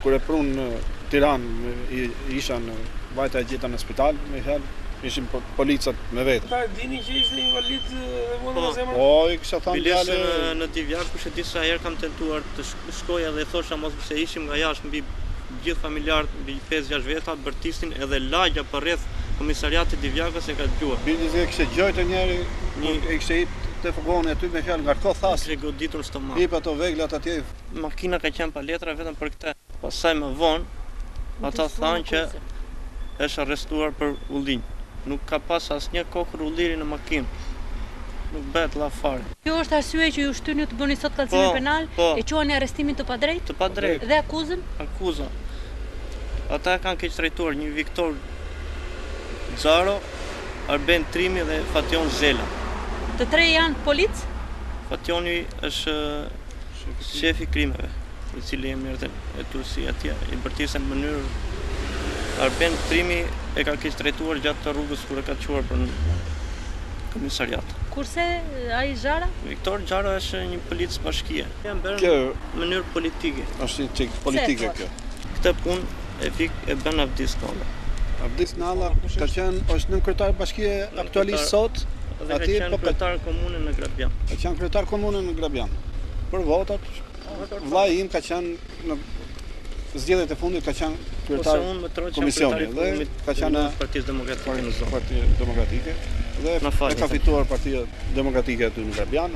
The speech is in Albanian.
Kur e prun në Tiranë, isha në vajta e gjeta në spital, me herë, ishin policat me vetë. Ta dini që ishte invalid dhe mundë në zemër? Po, i kisha thënë djale... Në Divjak, kush e disa herë kam tentuar të shkoja dhe thosha mos se ishim nga jashtë mbi gjithë familjarët, mbi 5-6 veta, bërtisnin edhe lagja për rreth komisariatit Divjakës e ka dëgjuar. Bildizë e kishte gjojtë njëri, e kishte hip te furgoni aty me fjalë nga këto thas. Kishte goditur stomak. Hip ato veglat atje. Makina ka qenë pa letra vetëm për këtë. Pastaj më vonë, ata thanë që është arrestuar për ullinj. Nuk ka pas asnjë kokër ulliri në makinë. Nuk bëhet lla fare. Kjo është arsye që ju shtyni të bëni sot kallëzimin penal, e quani arrestimin të padrejtë? Të padrejtë. Dhe akuzën? Akuzën. Ata kanë keq trajtuar një Viktor Xharo, Arben Trimi dhe Fation Zela. Të tre janë polic? Fationi është shefi krimeve, i cili e merrte etusi atje, i bërtisën në mënyrë. Arben Trimi e ka keq trajtuar gjatë rrugës kur e ka çuar për komisariat. Kurse ai Xhara? Viktor Xhara është një polic bashkie. Janë bërë në mënyrë politike. Është një çik politike kjo. Këtë punë e bën Avdis Nalla. Avdis Nalla ka qenë është nën kryetar bashkie aktualisht sot. Dhe ka qenë kryetar komune në Grabian. Ka qenë kryetar komune në Grabian. Për votat, vllai im ka qenë në zgjedhjet e fundit ka qenë kryetar komisioni dhe ka qenë Partisë Demokratike në zonë. Partia Demokratike dhe e ka fituar Partia Demokratike aty në Grabian.